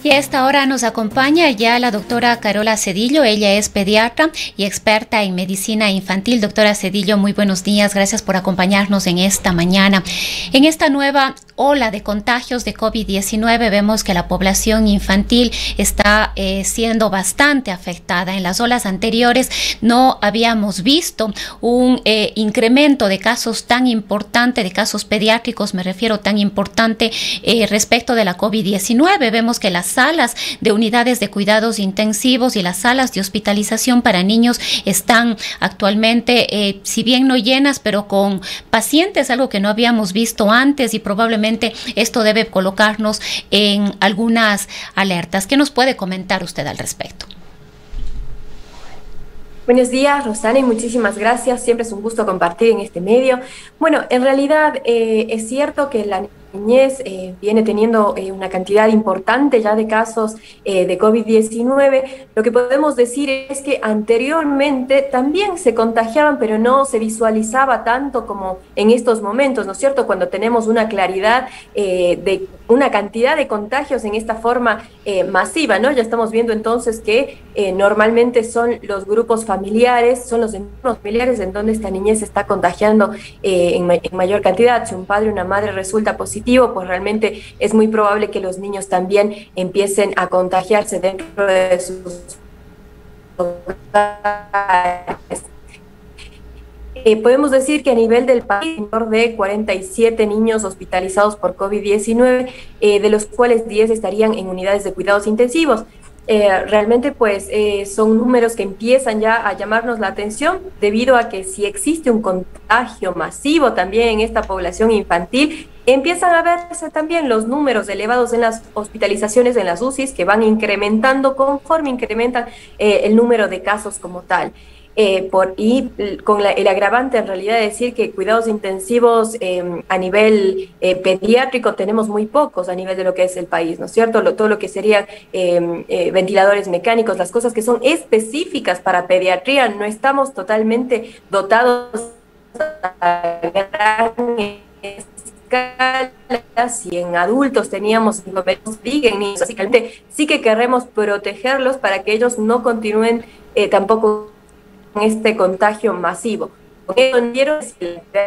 Y a esta hora nos acompaña ya la doctora Carola Cedillo. Ella es pediatra y experta en medicina infantil. Doctora Cedillo, muy buenos días. Gracias por acompañarnos en esta mañana. En esta nueva ola de contagios de COVID-19 vemos que la población infantil está siendo bastante afectada. En las olas anteriores no habíamos visto un incremento de casos tan importante, de casos pediátricos, me refiero, tan importante respecto de la COVID-19. Vemos que las salas de unidades de cuidados intensivos y las salas de hospitalización para niños están actualmente, si bien no llenas, pero con pacientes, algo que no habíamos visto antes, y probablemente esto debe colocarnos en algunas alertas. ¿Qué nos puede comentar usted al respecto? Buenos días, Rosana, y muchísimas gracias. Siempre es un gusto compartir en este medio. Bueno, en realidad es cierto que la niñez viene teniendo una cantidad importante ya de casos de COVID-19. Lo que podemos decir es que anteriormente también se contagiaban, pero no se visualizaba tanto como en estos momentos, ¿no es cierto? Cuando tenemos una claridad de una cantidad de contagios en esta forma masiva, ¿no? Ya estamos viendo entonces que normalmente son los grupos familiares, son los entornos familiares en donde esta niñez se está contagiando en mayor cantidad. Si un padre o una madre resulta positivo, pues realmente es muy probable que los niños también empiecen a contagiarse dentro de sus hogares. Podemos decir que a nivel del país, alrededor de 47 niños hospitalizados por COVID-19, de los cuales 10 estarían en unidades de cuidados intensivos. Realmente pues son números que empiezan ya a llamarnos la atención, debido a que si existe un contagio masivo también en esta población infantil, empiezan a verse también los números elevados en las hospitalizaciones en las UCIs, que van incrementando conforme incrementan el número de casos como tal. Con el agravante en realidad de decir que cuidados intensivos a nivel pediátrico tenemos muy pocos a nivel de lo que es el país, ¿no es cierto? Todo lo que serían ventiladores mecánicos, las cosas que son específicas para pediatría, no estamos totalmente dotados a gran escala. Si en adultos teníamos niños, así que sí que queremos protegerlos para que ellos no continúen tampoco este contagio masivo.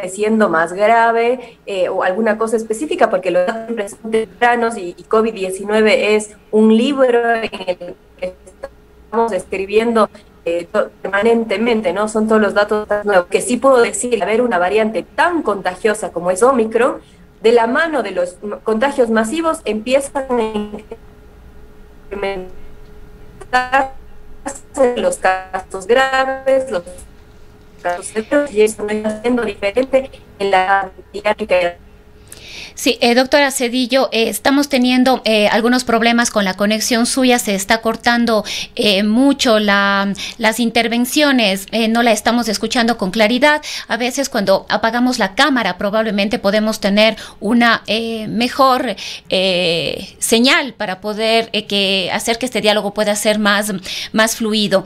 Siendo más grave o alguna cosa específica, porque los datos son tempranos y COVID-19 es un libro en el que estamos escribiendo permanentemente, ¿no? Son todos los datos nuevos, que sí puedo decir, haber una variante tan contagiosa como es Omicron, de la mano de los contagios masivos empiezan a incrementar los casos graves, los casos severos, y eso no está siendo diferente en la pediátrica. Sí, doctora Cedillo, estamos teniendo algunos problemas con la conexión suya, se está cortando mucho las intervenciones, no la estamos escuchando con claridad. A veces cuando apagamos la cámara probablemente podemos tener una mejor señal para poder hacer que este diálogo pueda ser más fluido.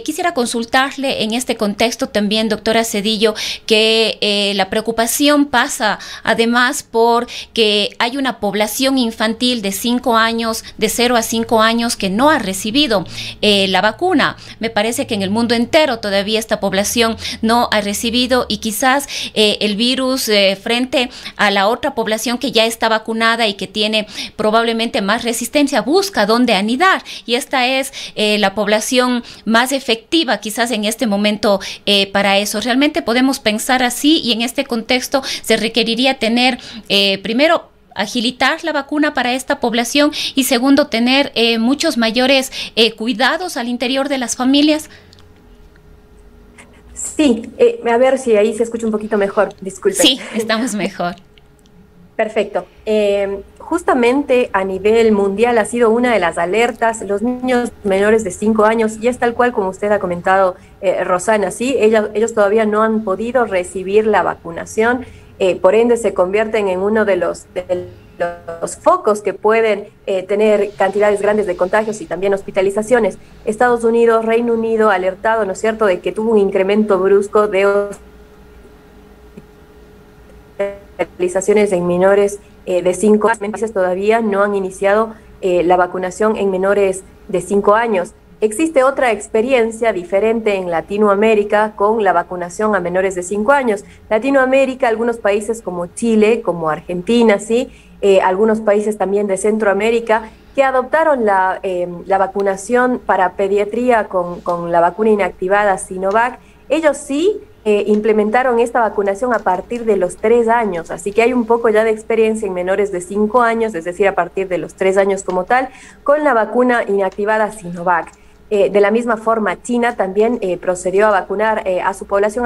Quisiera consultarle en este contexto también, doctora Cedillo, que la preocupación pasa además por que hay una población infantil de 5 años, de 0 a 5 años, que no ha recibido la vacuna. Me parece que en el mundo entero todavía esta población no ha recibido, y quizás el virus frente a la otra población que ya está vacunada y que tiene probablemente más resistencia, busca dónde anidar, y esta es la población más efectiva quizás en este momento para eso. Realmente podemos pensar así, y en este contexto se requeriría tener primero, agilitar la vacuna para esta población, y segundo, tener muchos mayores cuidados al interior de las familias. Sí, a ver si ahí se escucha un poquito mejor, disculpen. Sí, estamos mejor. Perfecto. Justamente a nivel mundial ha sido una de las alertas, los niños menores de 5 años, y es tal cual como usted ha comentado, Rosana, ¿sí? Ellos todavía no han podido recibir la vacunación. Por ende se convierten en uno de los focos que pueden tener cantidades grandes de contagios y también hospitalizaciones. Estados Unidos, Reino Unido, alertado, ¿no es cierto?, de que tuvo un incremento brusco de hospitalizaciones en menores de 5 meses. Todavía no han iniciado la vacunación en menores de 5 años. Existe otra experiencia diferente en Latinoamérica con la vacunación a menores de 5 años. Latinoamérica, algunos países como Chile, como Argentina, ¿sí? Algunos países también de Centroamérica, que adoptaron la vacunación para pediatría con la vacuna inactivada Sinovac. Ellos sí implementaron esta vacunación a partir de los 3 años, así que hay un poco ya de experiencia en menores de 5 años, es decir, a partir de los 3 años como tal, con la vacuna inactivada Sinovac. De la misma forma, China también procedió a vacunar a su población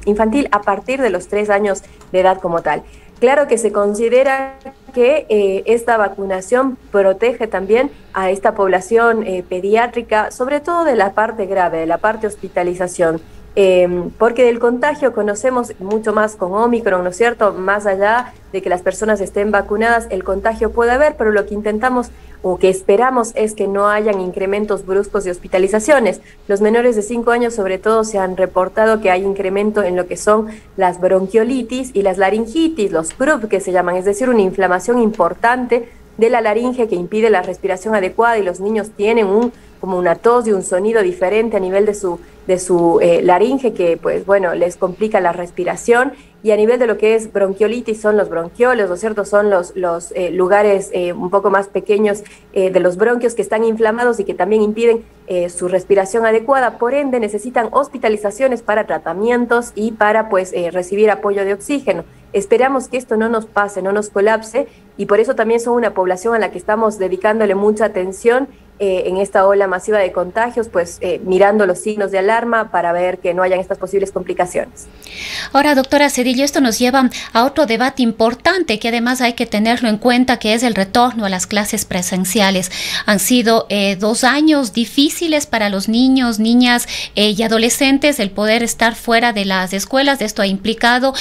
infantil a partir de los 3 años de edad como tal. Claro que se considera que esta vacunación protege también a esta población pediátrica, sobre todo de la parte grave, de la parte hospitalización. Porque del contagio conocemos mucho más con Omicron, ¿no es cierto? Más allá de que las personas estén vacunadas, el contagio puede haber, pero lo que intentamos o que esperamos es que no hayan incrementos bruscos de hospitalizaciones. Los menores de 5 años sobre todo se han reportado que hay incremento en lo que son las bronquiolitis y las laringitis, los CRUP que se llaman, es decir, una inflamación importante de la laringe que impide la respiración adecuada y los niños tienen como una tos y un sonido diferente a nivel de su laringe que, pues bueno, les complica la respiración. Y a nivel de lo que es bronquiolitis son los bronquiolos, ¿no es cierto? Son los lugares un poco más pequeños de los bronquios que están inflamados y que también impiden su respiración adecuada. Por ende, necesitan hospitalizaciones para tratamientos y para pues recibir apoyo de oxígeno. Esperamos que esto no nos pase, no nos colapse, y por eso también son una población a la que estamos dedicándole mucha atención en esta ola masiva de contagios, pues mirando los signos de alarma para ver que no hayan estas posibles complicaciones. Ahora, doctora Cedillo, esto nos lleva a otro debate importante que además hay que tenerlo en cuenta, que es el retorno a las clases presenciales. Han sido 2 años difíciles para los niños, niñas y adolescentes el poder estar fuera de las escuelas. Esto ha implicado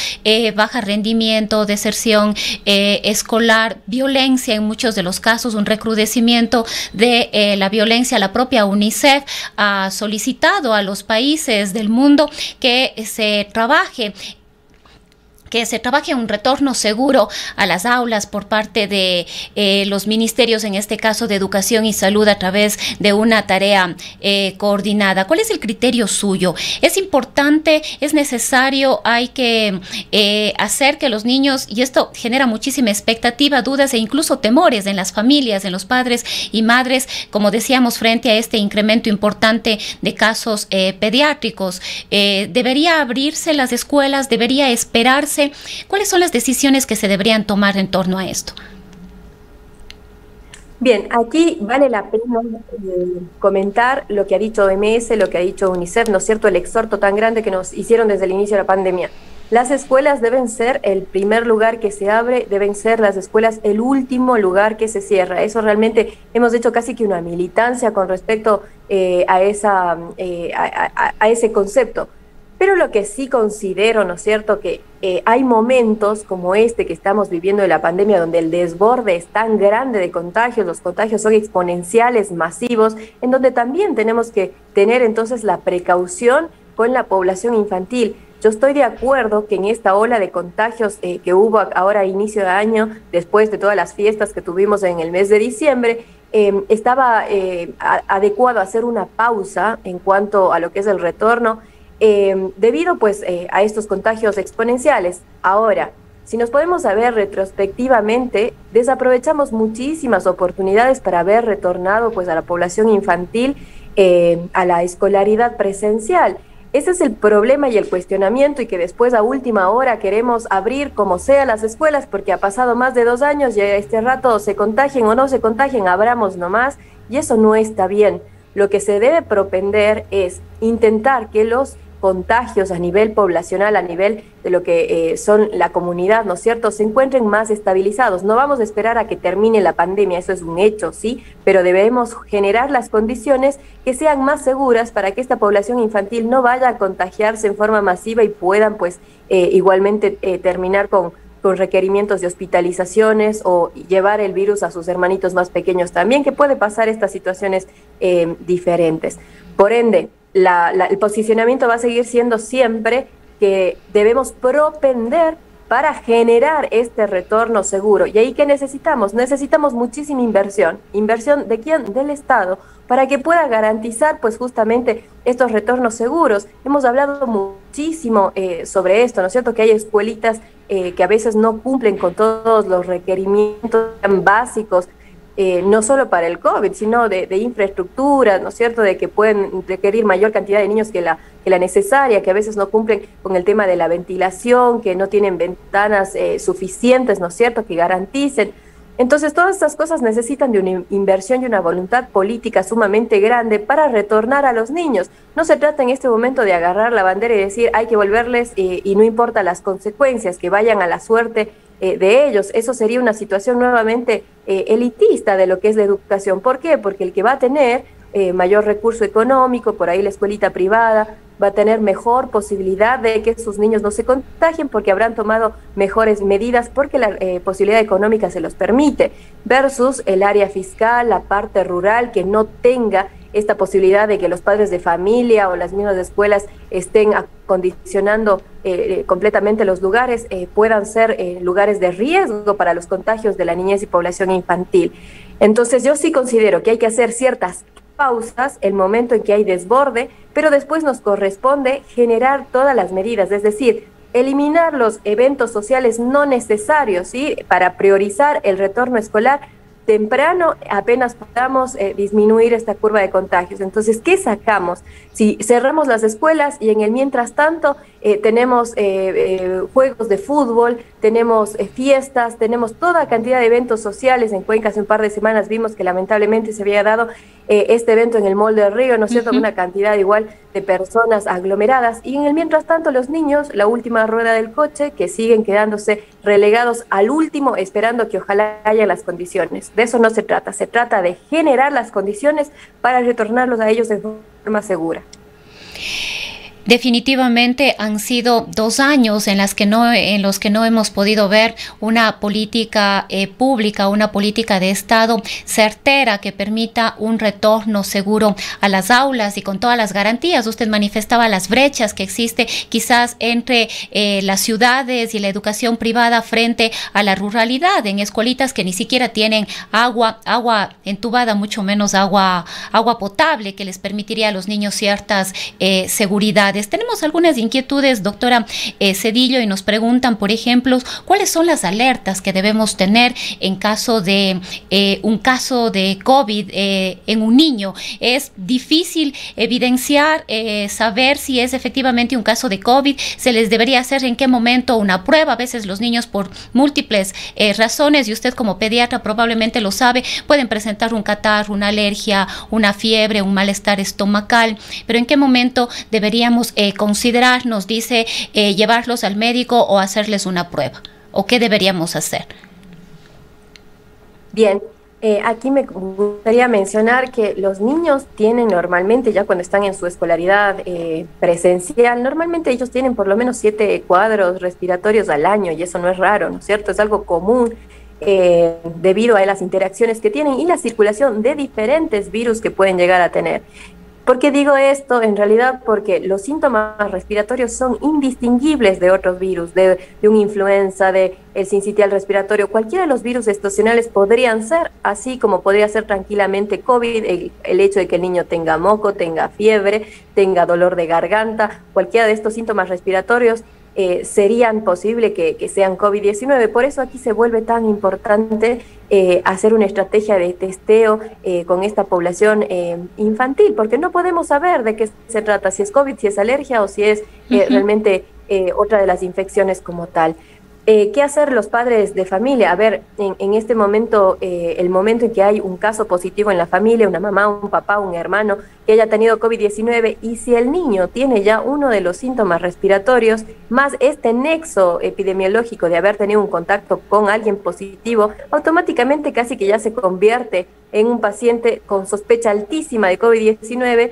baja rendimiento, deserción escolar, violencia en muchos de los casos, un recrudecimiento de la violencia. La propia UNICEF ha solicitado a los países del mundo que se trabaje un retorno seguro a las aulas por parte de los ministerios, en este caso de Educación y Salud, a través de una tarea coordinada. ¿Cuál es el criterio suyo? ¿Es importante, es necesario, hay que hacer que los niños, y esto genera muchísima expectativa, dudas e incluso temores en las familias, en los padres y madres, como decíamos, frente a este incremento importante de casos pediátricos? ¿Debería abrirse las escuelas? ¿Debería esperarse? ¿Cuáles son las decisiones que se deberían tomar en torno a esto? Bien, aquí vale la pena comentar lo que ha dicho OMS, lo que ha dicho UNICEF, ¿no es cierto?, el exhorto tan grande que nos hicieron desde el inicio de la pandemia. Las escuelas deben ser el primer lugar que se abre, deben ser las escuelas el último lugar que se cierra. Eso realmente hemos hecho casi que una militancia con respecto a ese concepto. Pero lo que sí considero, ¿no es cierto?, que hay momentos como este que estamos viviendo de la pandemia, donde el desborde es tan grande de contagios, los contagios son exponenciales, masivos, en donde también tenemos que tener entonces la precaución con la población infantil. Yo estoy de acuerdo que en esta ola de contagios que hubo ahora a inicio de año, después de todas las fiestas que tuvimos en el mes de diciembre, estaba adecuado hacer una pausa en cuanto a lo que es el retorno, debido pues a estos contagios exponenciales. Ahora, si nos podemos ver retrospectivamente, desaprovechamos muchísimas oportunidades para haber retornado pues a la población infantil a la escolaridad presencial. Ese es el problema y el cuestionamiento, y que después a última hora queremos abrir como sea las escuelas porque ha pasado más de 2 años y a este rato se contagien o no se contagien, abramos nomás, y eso no está bien. Lo que se debe propender es intentar que los contagios a nivel poblacional, a nivel de lo que son la comunidad, ¿no es cierto?, se encuentren más estabilizados. No vamos a esperar a que termine la pandemia, eso es un hecho, sí, pero debemos generar las condiciones que sean más seguras para que esta población infantil no vaya a contagiarse en forma masiva y puedan pues igualmente terminar con requerimientos de hospitalizaciones o llevar el virus a sus hermanitos más pequeños también, que puede pasar estas situaciones diferentes. Por ende, el posicionamiento va a seguir siendo siempre que debemos propender para generar este retorno seguro. ¿Y ahí qué necesitamos? Necesitamos muchísima inversión. ¿Inversión de quién? Del Estado, para que pueda garantizar pues justamente estos retornos seguros. Hemos hablado muchísimo sobre esto, ¿no es cierto? Que hay escuelitas que a veces no cumplen con todos los requerimientos básicos, no solo para el COVID, sino de infraestructura, ¿no es cierto?, de que pueden requerir mayor cantidad de niños que la necesaria, que a veces no cumplen con el tema de la ventilación, que no tienen ventanas suficientes, ¿no es cierto?, que garanticen. Entonces, todas estas cosas necesitan de una inversión y una voluntad política sumamente grande para retornar a los niños. No se trata en este momento de agarrar la bandera y decir hay que volverles y no importa las consecuencias, que vayan a la suerte de ellos. Eso sería una situación nuevamente elitista de lo que es la educación. ¿Por qué? Porque el que va a tener mayor recurso económico, por ahí la escuelita privada, va a tener mejor posibilidad de que sus niños no se contagien porque habrán tomado mejores medidas porque la posibilidad económica se los permite, versus el área fiscal, la parte rural que no tenga esta posibilidad de que los padres de familia o las mismas escuelas estén acondicionando completamente los lugares, puedan ser lugares de riesgo para los contagios de la niñez y población infantil. Entonces yo sí considero que hay que hacer ciertas pausas, el momento en que hay desborde, pero después nos corresponde generar todas las medidas, es decir, eliminar los eventos sociales no necesarios, ¿sí?, para priorizar el retorno escolar temprano, apenas podamos disminuir esta curva de contagios. Entonces, ¿qué sacamos? Si cerramos las escuelas y en el mientras tanto tenemos juegos de fútbol, tenemos fiestas, tenemos toda cantidad de eventos sociales. En Cuenca hace un par de semanas vimos que lamentablemente se había dado este evento en el Mall del Río, ¿no es cierto?, una cantidad igual de personas aglomeradas, y en el mientras tanto los niños, la última rueda del coche, que siguen quedándose relegados al último, esperando que ojalá haya las condiciones. De eso no se trata de generar las condiciones para retornarlos a ellos de forma segura. Definitivamente han sido 2 años en los que no hemos podido ver una política pública, una política de Estado certera que permita un retorno seguro a las aulas y con todas las garantías. Usted manifestaba las brechas que existe quizás entre las ciudades y la educación privada frente a la ruralidad, en escuelitas que ni siquiera tienen agua entubada, mucho menos agua potable, que les permitiría a los niños ciertas seguridades. Tenemos algunas inquietudes, doctora Zedillo, y nos preguntan, por ejemplo, ¿cuáles son las alertas que debemos tener en caso de un caso de COVID en un niño? Es difícil evidenciar, saber si es efectivamente un caso de COVID. Se les debería hacer en qué momento una prueba. A veces los niños, por múltiples razones, y usted como pediatra probablemente lo sabe, pueden presentar un catarro, una alergia, una fiebre, un malestar estomacal. Pero ¿en qué momento deberíamos considerar, nos dice, llevarlos al médico o hacerles una prueba? ¿O qué deberíamos hacer? Bien, aquí me gustaría mencionar que los niños tienen normalmente, ya cuando están en su escolaridad presencial, normalmente ellos tienen por lo menos 7 cuadros respiratorios al año, y eso no es raro, ¿no es cierto? Es algo común debido a las interacciones que tienen y la circulación de diferentes virus que pueden llegar a tener. ¿Por qué digo esto? En realidad porque los síntomas respiratorios son indistinguibles de otros virus, de una influenza, de el sincitial respiratorio. Cualquiera de los virus estacionales podrían ser, así como podría ser tranquilamente COVID, el hecho de que el niño tenga moco, tenga fiebre, tenga dolor de garganta. Cualquiera de estos síntomas respiratorios serían posible que sean COVID-19. Por eso aquí se vuelve tan importante hacer una estrategia de testeo con esta población infantil, porque no podemos saber de qué se trata, si es COVID, si es alergia o si es realmente otra de las infecciones como tal. ¿Qué hacer los padres de familia? A ver, en este momento, el momento en que hay un caso positivo en la familia, una mamá, un papá, un hermano que haya tenido COVID-19, y si el niño tiene ya uno de los síntomas respiratorios, más este nexo epidemiológico de haber tenido un contacto con alguien positivo, automáticamente casi que ya se convierte en un paciente con sospecha altísima de COVID-19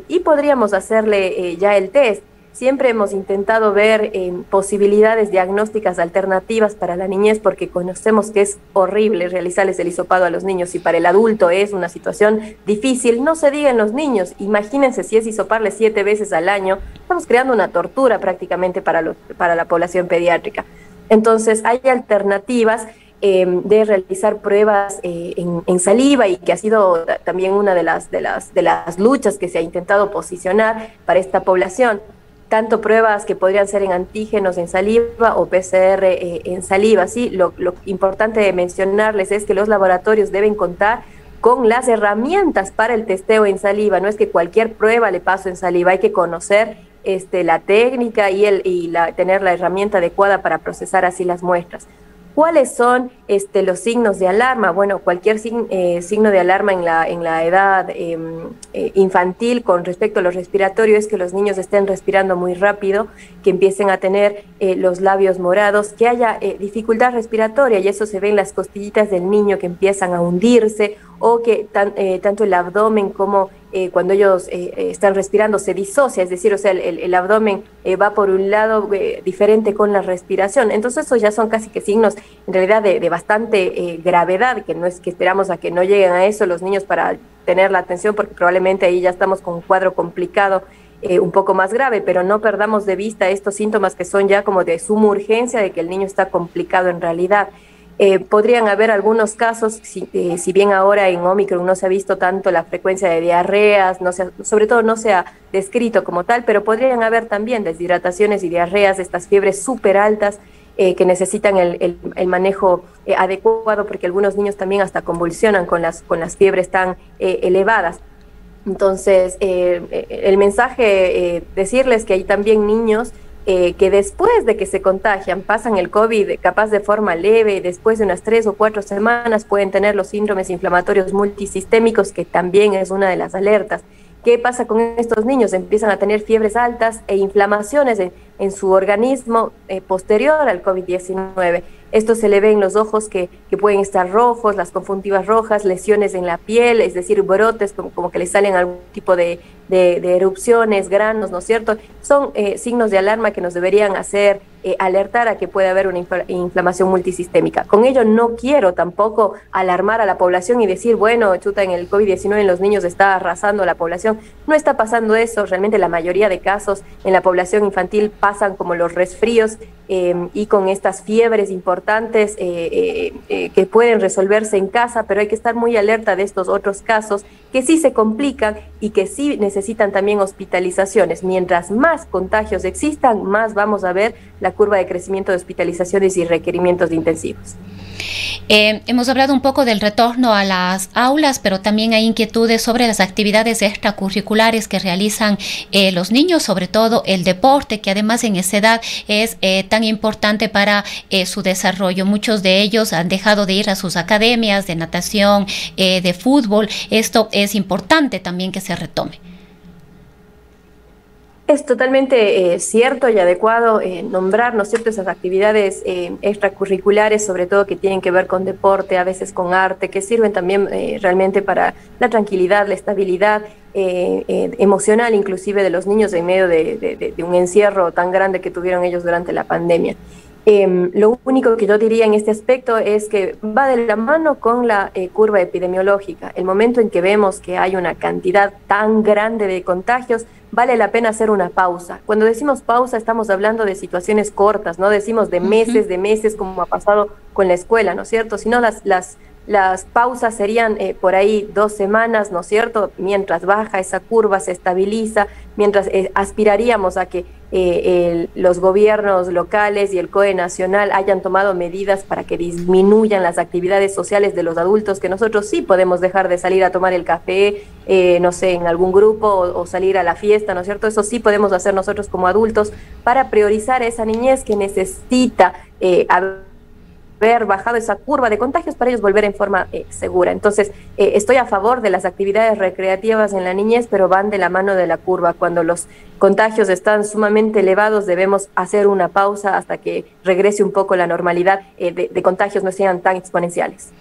y podríamos hacerle ya el test. Siempre hemos intentado ver posibilidades diagnósticas alternativas para la niñez, porque conocemos que es horrible realizarles el hisopado a los niños, y para el adulto es una situación difícil. No se diga en los niños, imagínense si es hisoparles 7 veces al año, estamos creando una tortura prácticamente para la población pediátrica. Entonces, hay alternativas de realizar pruebas en saliva, y que ha sido también una de las luchas que se ha intentado posicionar para esta población. Tanto pruebas que podrían ser en antígenos en saliva o PCR en saliva. ¿Sí? Lo importante de mencionarles es que los laboratorios deben contar con las herramientas para el testeo en saliva. No es que cualquier prueba le paso en saliva, hay que conocer la técnica y tener la herramienta adecuada para procesar así las muestras. ¿Cuáles son los signos de alarma? Bueno, cualquier signo de alarma en la edad infantil con respecto a lo respiratorio es que los niños estén respirando muy rápido, que empiecen a tener los labios morados, que haya dificultad respiratoria, y eso se ve en las costillitas del niño que empiezan a hundirse, o que tanto el abdomen como cuando ellos están respirando se disocia, es decir, o sea, el abdomen va por un lado diferente con la respiración. Entonces esos ya son casi que signos en realidad de bastante gravedad, que no es que esperamos a que no lleguen a eso los niños para tener la atención, porque probablemente ahí ya estamos con un cuadro complicado, un poco más grave, pero no perdamos de vista estos síntomas que son ya como de suma urgencia, de que el niño está complicado en realidad. Podrían haber algunos casos, si bien ahora en Omicron no se ha visto tanto la frecuencia de diarreas, sobre todo no se ha descrito como tal, pero podrían haber también deshidrataciones y diarreas, estas fiebres súper altas que necesitan el manejo adecuado, porque algunos niños también hasta convulsionan con las fiebres tan elevadas. Entonces, el mensaje, decirles que hay también niños que después de que se contagian, pasan el COVID capaz de forma leve, después de unas 3 o 4 semanas pueden tener los síndromes inflamatorios multisistémicos, que también es una de las alertas. ¿Qué pasa con estos niños? Empiezan a tener fiebres altas e inflamaciones en su organismo posterior al COVID-19. Esto se le ve en los ojos que pueden estar rojos, las conjuntivas rojas, lesiones en la piel, es decir, brotes como que le salen algún tipo de erupciones, granos, ¿no es cierto? Son signos de alarma que nos deberían hacer alertar a que puede haber una inflamación multisistémica. Con ello no quiero tampoco alarmar a la población y decir, bueno, chuta, en el COVID-19 en los niños está arrasando a la población. No está pasando eso. Realmente la mayoría de casos en la población infantil pasan como los resfríos y con estas fiebres importantes que pueden resolverse en casa, pero hay que estar muy alerta de estos otros casos que sí se complican y que sí necesitan también hospitalizaciones. Mientras más contagios existan, más vamos a ver la curva de crecimiento de hospitalizaciones y requerimientos de intensivos. Hemos hablado un poco del retorno a las aulas, pero también hay inquietudes sobre las actividades extracurriculares que realizan los niños, sobre todo el deporte, que además en esa edad es tan importante para su desarrollo. Muchos de ellos han dejado de ir a sus academias de natación, de fútbol. Esto es importante también que se retome. Es totalmente cierto y adecuado nombrar, ¿no es cierto?, esas actividades extracurriculares, sobre todo que tienen que ver con deporte, a veces con arte, que sirven también realmente para la tranquilidad, la estabilidad emocional, inclusive de los niños en medio de un encierro tan grande que tuvieron ellos durante la pandemia. Lo único que yo diría en este aspecto es que va de la mano con la curva epidemiológica. El momento en que vemos que hay una cantidad tan grande de contagios, vale la pena hacer una pausa. Cuando decimos pausa, estamos hablando de situaciones cortas, no decimos de meses, como ha pasado con la escuela, ¿no es cierto? Sino las pausas serían por ahí 2 semanas, ¿no es cierto? Mientras baja esa curva, se estabiliza, mientras aspiraríamos a que los gobiernos locales y el COE nacional hayan tomado medidas para que disminuyan las actividades sociales de los adultos, que nosotros sí podemos dejar de salir a tomar el café, no sé, en algún grupo o salir a la fiesta, ¿no es cierto? Eso sí podemos hacer nosotros como adultos para priorizar a esa niñez que necesita haber bajado esa curva de contagios para ellos volver en forma segura. Entonces, estoy a favor de las actividades recreativas en la niñez, pero van de la mano de la curva. Cuando los contagios están sumamente elevados, debemos hacer una pausa hasta que regrese un poco la normalidad, de contagios no sean tan exponenciales.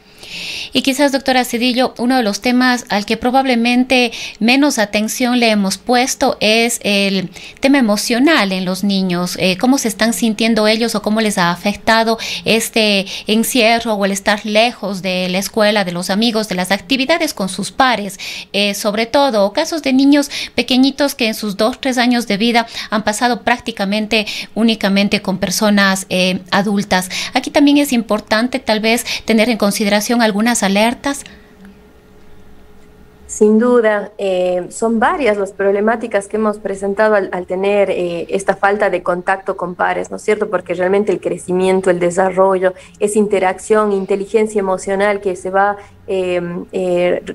Y quizás, doctora Cedillo, uno de los temas al que probablemente menos atención le hemos puesto es el tema emocional en los niños. ¿Cómo se están sintiendo ellos o cómo les ha afectado este encierro o el estar lejos de la escuela, de los amigos, de las actividades con sus pares? Sobre todo, casos de niños pequeñitos que en sus 2, 3 años de vida han pasado prácticamente únicamente con personas adultas. Aquí también es importante tal vez tener en consideración algunas alertas. Sin duda, son varias las problemáticas que hemos presentado al tener esta falta de contacto con pares, ¿no es cierto? Porque realmente el crecimiento, el desarrollo, esa interacción, inteligencia emocional que se va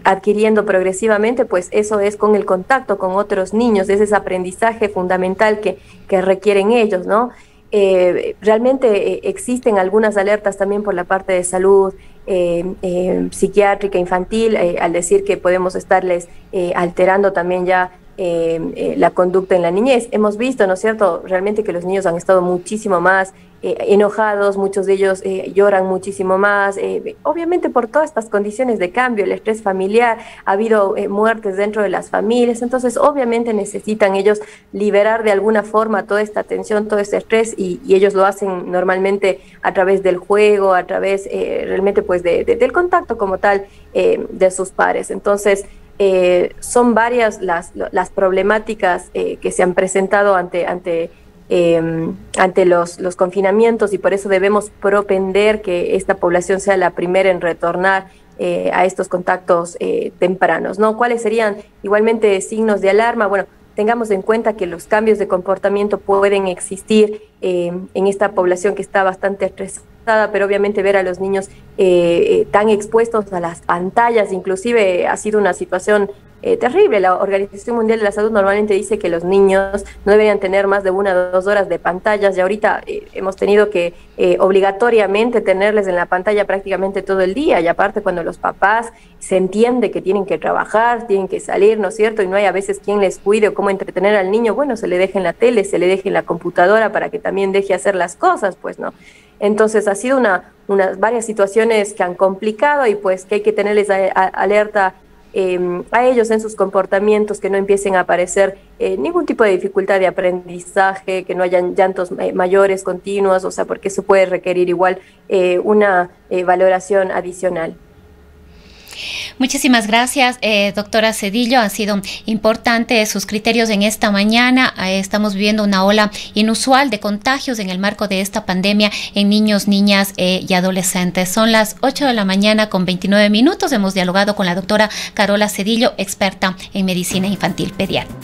adquiriendo progresivamente, pues eso es con el contacto con otros niños, es ese aprendizaje fundamental que requieren ellos, ¿no? Realmente existen algunas alertas también por la parte de salud psiquiátrica infantil, al decir que podemos estarles alterando también ya la conducta en la niñez. Hemos visto, ¿no es cierto?, realmente que los niños han estado muchísimo más enojados, muchos de ellos lloran muchísimo más, obviamente por todas estas condiciones de cambio, el estrés familiar, ha habido muertes dentro de las familias, entonces obviamente necesitan ellos liberar de alguna forma toda esta tensión, todo este estrés, y ellos lo hacen normalmente a través del juego, a través realmente pues del contacto como tal de sus pares. Entonces son varias las problemáticas que se han presentado ante los confinamientos, y por eso debemos propender que esta población sea la primera en retornar a estos contactos tempranos, ¿no? ¿Cuáles serían igualmente signos de alarma? Bueno, tengamos en cuenta que los cambios de comportamiento pueden existir en esta población que está bastante estresada, pero obviamente ver a los niños tan expuestos a las pantallas, inclusive ha sido una situación terrible. La Organización Mundial de la Salud normalmente dice que los niños no deberían tener más de 1 o 2 horas de pantallas, y ahorita hemos tenido que obligatoriamente tenerles en la pantalla prácticamente todo el día, y aparte cuando los papás se entiende que tienen que trabajar, tienen que salir, ¿no es cierto?, y no hay a veces quien les cuide o cómo entretener al niño, bueno, se le deja en la tele, se le deja en la computadora para que también deje hacer las cosas, pues, ¿no? Entonces ha sido varias situaciones que han complicado, y pues que hay que tenerles alerta a ellos en sus comportamientos, que no empiecen a aparecer ningún tipo de dificultad de aprendizaje, que no hayan llantos mayores continuos, o sea, porque eso puede requerir igual una valoración adicional. Muchísimas gracias, doctora Cedillo. Han sido importantes sus criterios en esta mañana. Estamos viviendo una ola inusual de contagios en el marco de esta pandemia en niños, niñas y adolescentes. Son las 8 de la mañana con 29 minutos. Hemos dialogado con la doctora Carola Cedillo, experta en medicina infantil pediatra.